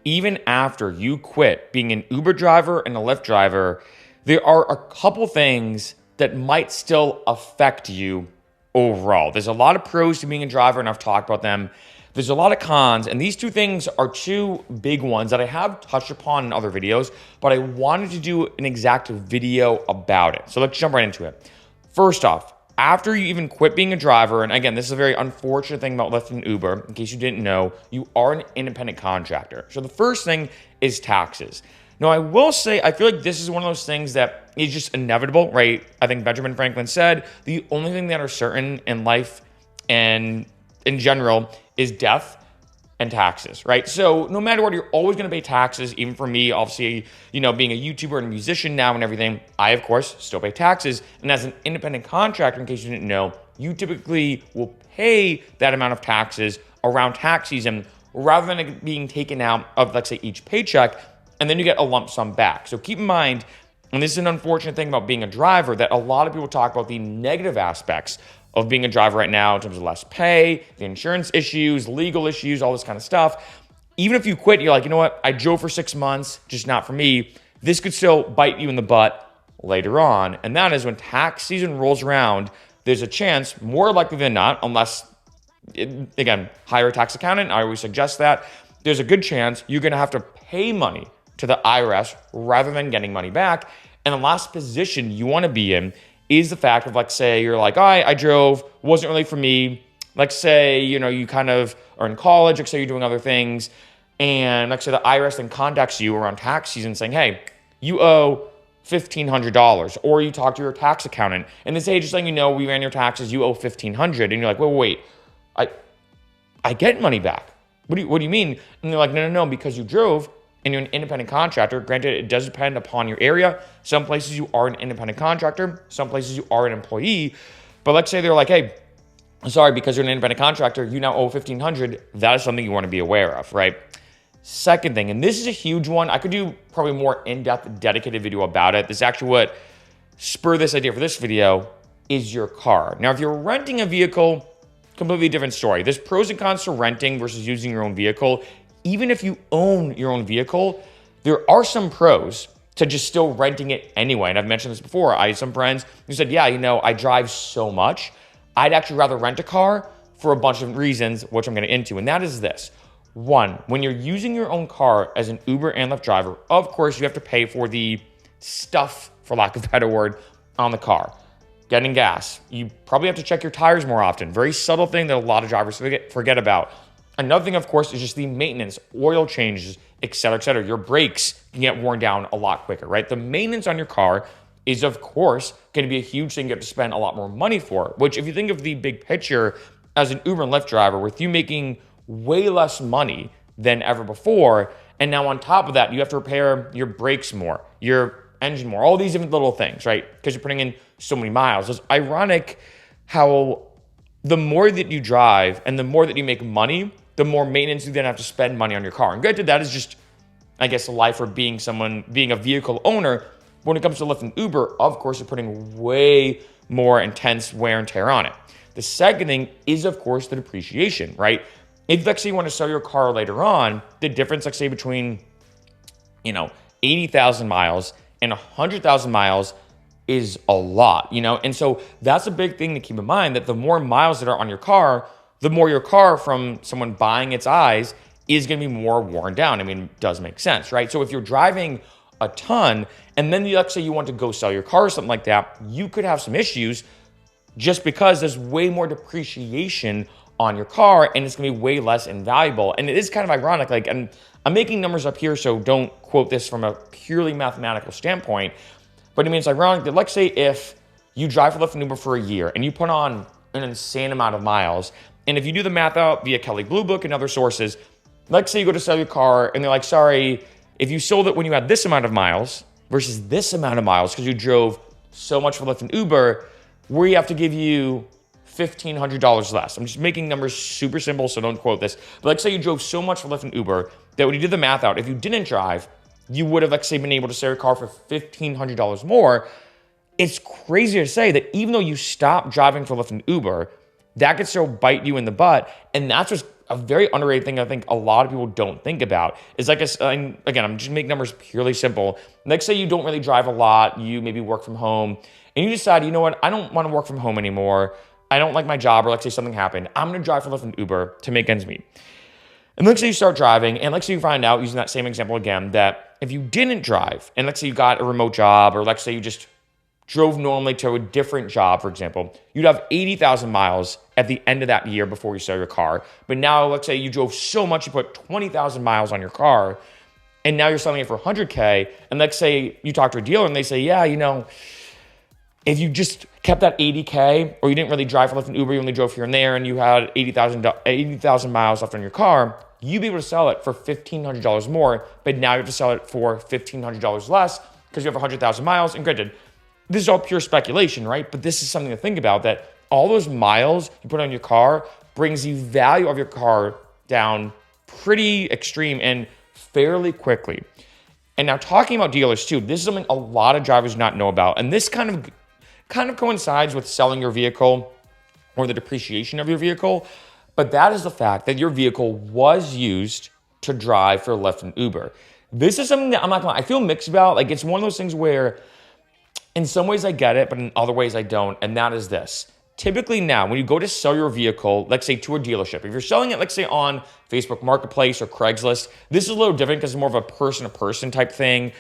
even after you quit being an Uber driver and a Lyft driver, there are a couple things that might still affect you overall. There's a lot of pros to being a driver, and I've talked about them. There's a lot of cons, and these two things are two big ones that I have touched upon in other videos, but I wanted to do an exact video about it. So let's jump right into it. First off, after you even quit being a driver, and again, this is a very unfortunate thing about Lyft and Uber, in case you didn't know, you are an independent contractor. So the first thing is taxes. Now, I will say, I feel like this is one of those things that is just inevitable, right? I think Benjamin Franklin said, the only thing that are certain in life and in general is death and taxes, right? So no matter what, you're always going to pay taxes. Even for me, obviously, being a YouTuber and a musician now and everything, I, of course, still pay taxes. And as an independent contractor, in case you didn't know, you typically will pay that amount of taxes around tax season rather than it being taken out of, let's say, each paycheck, and then you get a lump sum back. So keep in mind, and this is an unfortunate thing about being a driver, that a lot of people talk about the negative aspects of being a driver right now in terms of less pay, the insurance issues, legal issues, all this kind of stuff. Even if you quit, you're like, you know what? I drove for 6 months, just not for me. This could still bite you in the butt later on. And that is when tax season rolls around, there's a chance, more likely than not, unless, again, hire a tax accountant. I always suggest that. There's a good chance you're going to have to pay money to the IRS rather than getting money back. And the last position you want to be in is the fact of, like, say you're like, I drove, wasn't really for me. Like, say, you kind of are in college, like, say you're doing other things, and like, say the IRS then contacts you around tax season saying, hey, you owe $1,500, or you talk to your tax accountant and they say, just letting you know, we ran your taxes, you owe $1,500, and you're like, wait, I get money back. What do you mean? And they're like, no, because you drove. And you're an independent contractor. Granted, it does depend upon your area. Some places you are an independent contractor. Some places you are an employee. But let's say they're like, hey, sorry, because you're an independent contractor, you now owe $1,500. That is something you want to be aware of, right? Second thing, and this is a huge one. I could do probably more in-depth, dedicated video about it. This is actually what spurred this idea for this video, is your car. Now, if you're renting a vehicle, completely different story. There's pros and cons to renting versus using your own vehicle. Even if you own your own vehicle, there are some pros to just still renting it anyway. And I've mentioned this before. I had some friends who said, yeah, I drive so much, I'd actually rather rent a car for a bunch of reasons, which I'm going to get into. And that is this. One, when you're using your own car as an Uber and Lyft driver, of course, you have to pay for the stuff, for lack of a better word, on the car. Getting gas. You probably have to check your tires more often. Very subtle thing that a lot of drivers forget about. Another thing, of course, is just the maintenance, oil changes, et cetera, et cetera. Your brakes can get worn down a lot quicker, right? The maintenance on your car is, of course, going to be a huge thing you have to spend a lot more money for, which, if you think of the big picture as an Uber and Lyft driver, with you making way less money than ever before, and now on top of that, you have to repair your brakes more, your engine more, all these different little things, right? Because you're putting in so many miles. It's ironic how the more that you drive and the more that you make money, the more maintenance you then have to spend money on your car. And granted, that is just, I guess, the life of being a vehicle owner. When it comes to Lyft and Uber, of course, you're putting way more intense wear and tear on it. The second thing is, of course, the depreciation, right? If, let's say, you want to sell your car later on, the difference, let's say, between, 80,000 miles and 100,000 miles is a lot, And so that's a big thing to keep in mind, that the more miles that are on your car, the more your car, from someone buying its eyes, is going to be more worn down. I mean, it does make sense, right? So if you're driving a ton, and then let's say you want to go sell your car or something like that, you could have some issues just because there's way more depreciation on your car, and it's going to be way less invaluable. And it is kind of ironic, and I'm making numbers up here, so don't quote this from a purely mathematical standpoint, but I mean, it's ironic that, let's say, if you drive for Lyft and Uber for a year and you put on an insane amount of miles, and if you do the math out via Kelley Blue Book and other sources, let's say you go to sell your car and they're like, sorry, if you sold it when you had this amount of miles versus this amount of miles because you drove so much for Lyft and Uber, we have to give you $1,500 less. I'm just making numbers super simple, so don't quote this. But let's say you drove so much for Lyft and Uber that when you did the math out, if you didn't drive, you would have, let's say, been able to sell your car for $1,500 more. It's crazy to say that even though you stop driving for Lyft and Uber, that could still bite you in the butt. And that's what's a very underrated thing I think a lot of people don't think about is like, and again, I'm just making numbers purely simple. Like say you don't really drive a lot, you maybe work from home, and you decide, you know what, I don't want to work from home anymore. I don't like my job, or let's say something happened. I'm going to drive for Lyft and Uber to make ends meet. And let's say you start driving, and let's say you find out, using that same example again, that if you didn't drive, and let's say you got a remote job, or let's say you just drove normally to a different job, for example, you'd have 80,000 miles at the end of that year before you sell your car. But now, let's say you drove so much, you put 20,000 miles on your car, and now you're selling it for 100K. And let's say you talk to a dealer, and they say, yeah, you know, if you just kept that 80K, or you didn't really drive for Lyft and Uber, you only drove here and there, and you had 80,000 miles left on your car, you'd be able to sell it for $1,500 more, but now you have to sell it for $1,500 less because you have 100,000 miles. And granted, this is all pure speculation, right? But this is something to think about, that all those miles you put on your car brings the value of your car down pretty extreme and fairly quickly. And now talking about dealers too, this is something a lot of drivers do not know about. And this kind of coincides with selling your vehicle or the depreciation of your vehicle. But that is the fact that your vehicle was used to drive for Lyft and Uber. This is something that I'm not gonna lie, I feel mixed about. Like, it's one of those things where in some ways I get it, but in other ways I don't. And that is this. Typically now, when you go to sell your vehicle, let's say to a dealership, if you're selling it, let's say on Facebook Marketplace or Craigslist, this is a little different because it's more of a person-to-person type thing.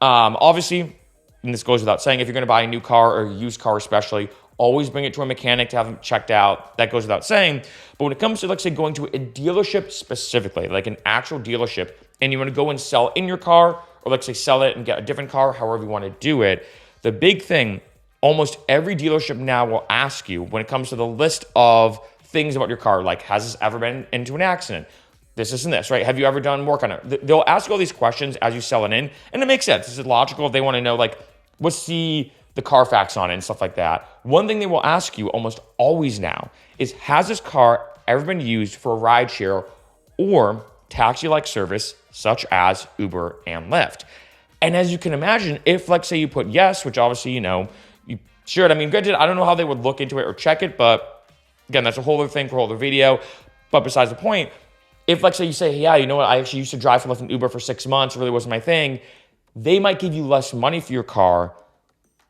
Obviously, and this goes without saying, if you're going to buy a new car or a used car especially, always bring it to a mechanic to have them checked out. That goes without saying. But when it comes to, let's say, going to a dealership specifically, like an actual dealership, and you want to go and sell in your car, or let's say sell it and get a different car, however you want to do it, the big thing, almost every dealership now will ask you when it comes to the list of things about your car, like, has this ever been into an accident? This and this, right? Have you ever done work on it? They'll ask you all these questions as you sell it in, and it makes sense. This is logical. They want to know, like, what's the Carfax on it and stuff like that. One thing they will ask you almost always now is, has this car ever been used for a rideshare or taxi-like service such as Uber and Lyft? And as you can imagine, if, let's say, you put yes, which obviously, you know, you should. I mean, granted, I don't know how they would look into it or check it, but again, that's a whole other thing for a whole other video. But besides the point, if, let's say, you say, yeah, you know what, I actually used to drive for Lyft and Uber for 6 months, it really wasn't my thing, they might give you less money for your car,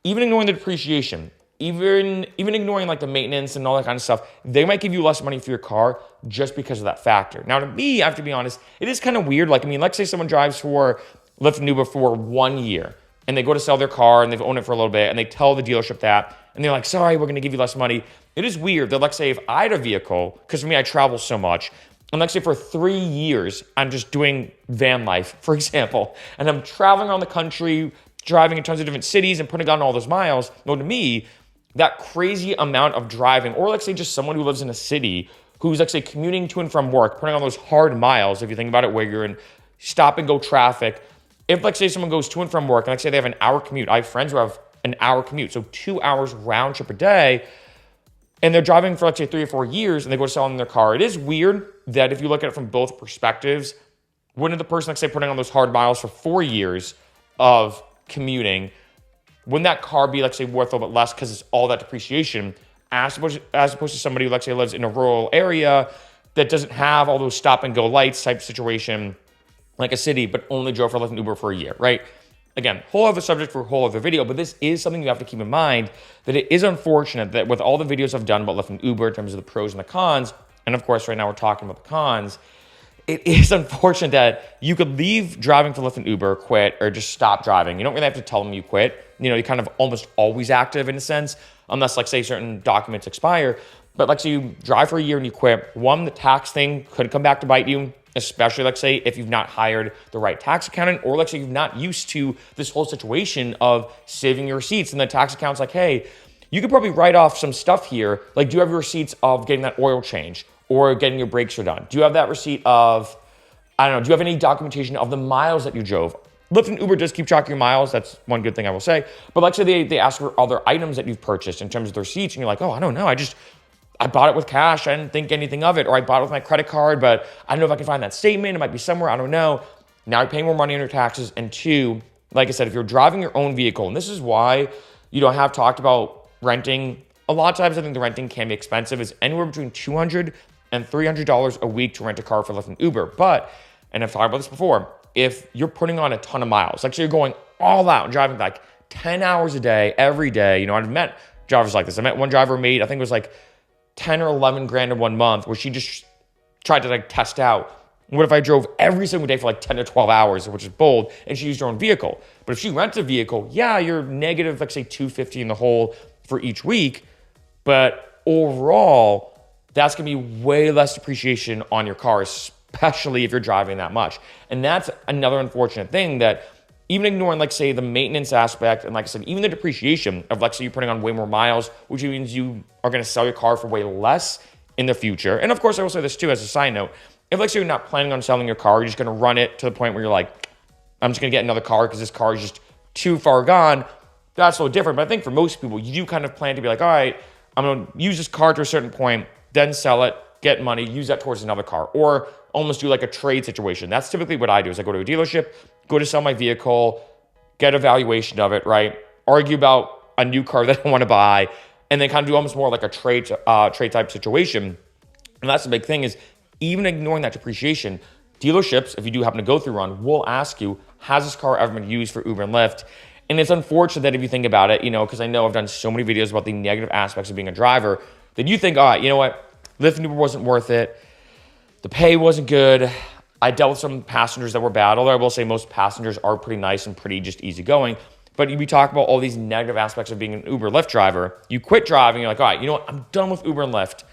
even ignoring the depreciation, even ignoring like the maintenance and all that kind of stuff. They might give you less money for your car just because of that factor. Now, to me, I have to be honest, it is kind of weird. Like, I mean, let's say someone drives for Lyft and Uber for 1 year, and they go to sell their car, and they've owned it for a little bit, and they tell the dealership that, and they're like, sorry, we're going to give you less money. It is weird that, let's say, if I had a vehicle, because for me, I travel so much, and let's say for 3 years, I'm just doing van life, for example, and I'm traveling around the country, driving in tons of different cities and putting on all those miles. Well, to me, that crazy amount of driving, or let's say just someone who lives in a city who's, let's say, commuting to and from work, putting on those hard miles, if you think about it, where you're in stop and go traffic. If, let's say, someone goes to and from work, and let's say they have an hour commute. I have friends who have an hour commute, so 2 hours round trip a day, and they're driving for, let's say, 3 or 4 years, and they go to sell in their car. It is weird that if you look at it from both perspectives, wouldn't the person, let's say, putting on those hard miles for 4 years of commuting, wouldn't that car be, let's say, worth a little bit less because it's all that depreciation, as opposed to somebody who, let's say, lives in a rural area that doesn't have all those stop and go lights type situation like a city, but only drove for Lyft and Uber for a year, right? Again, whole other subject for a whole other video, but this is something you have to keep in mind, that it is unfortunate that with all the videos I've done about Lyft and Uber in terms of the pros and the cons, and of course right now we're talking about the cons, it is unfortunate that you could leave driving for Lyft and Uber, quit, or just stop driving. You don't really have to tell them you quit. You know, you're kind of almost always active in a sense, unless, like, say, certain documents expire. But, like, say you drive for a year and you quit. One, the tax thing could come back to bite you, especially, like, say, if you've not hired the right tax accountant, or, like, say, you're not used to this whole situation of saving your receipts. And the tax accountant's like, hey, you could probably write off some stuff here. Like, do you have your receipts of getting that oil change or getting your brakes redone? Do you have that receipt of, I don't know, do you have any documentation of the miles that you drove? Lyft and Uber does keep track of your miles. That's one good thing I will say. But, like, say they ask for other items that you've purchased in terms of the receipts, and you're like, oh, I don't know. I bought it with cash. I didn't think anything of it. Or I bought it with my credit card, but I don't know if I can find that statement. It might be somewhere. I don't know. Now you're paying more money on your taxes. And two, like I said, if you're driving your own vehicle, and this is why, you know, I have talked about renting. A lot of times I think the renting can be expensive. It's anywhere between $200 and $300 a week to rent a car for Lyft and Uber. But, and I've talked about this before, if you're putting on a ton of miles, like so you're going all out and driving like 10 hours a day, every day, I've met drivers like this. I met one driver who made, I think it was like 10 or 11 grand in 1 month, where she just tried to like test out, what if I drove every single day for like 10 to 12 hours, which is bold, and she used her own vehicle. But if she rents a vehicle, yeah, you're negative, like say 250 in the hole for each week. But overall, that's gonna be way less depreciation on your car, especially if you're driving that much. And that's another unfortunate thing, that even ignoring, like say, the maintenance aspect, and like I said, even the depreciation of, like say, you're putting on way more miles, which means you are gonna sell your car for way less in the future. And of course, I will say this too as a side note, if like say you're not planning on selling your car, you're just gonna run it to the point where you're like, I'm just gonna get another car because this car is just too far gone, that's a little different. But I think for most people, you do kind of plan to be like, all right, I'm gonna use this car to a certain point, then sell it, get money, use that towards another car, or almost do like a trade situation. That's typically what I do, is I go to a dealership, go to sell my vehicle, get a valuation of it, right? Argue about a new car that I want to buy, and then kind of do almost more like a trade type situation. And that's the big thing, is even ignoring that depreciation, dealerships, if you do happen to go through one, will ask you, has this car ever been used for Uber and Lyft? And it's unfortunate that if you think about it, because I know I've done so many videos about the negative aspects of being a driver, that you think, all right, you know what? Lyft and Uber wasn't worth it. The pay wasn't good. I dealt with some passengers that were bad, although I will say most passengers are pretty nice and pretty just easygoing. But we talk about all these negative aspects of being an Uber Lyft driver. You quit driving, you're like, all right, you know what? I'm done with Uber and Lyft.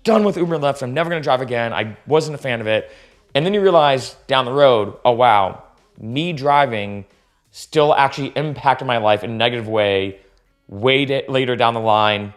Done with Uber and Lyft. I'm never gonna drive again. I wasn't a fan of it. And then you realize down the road, oh wow, me driving still actually impacted my life in a negative way later down the line,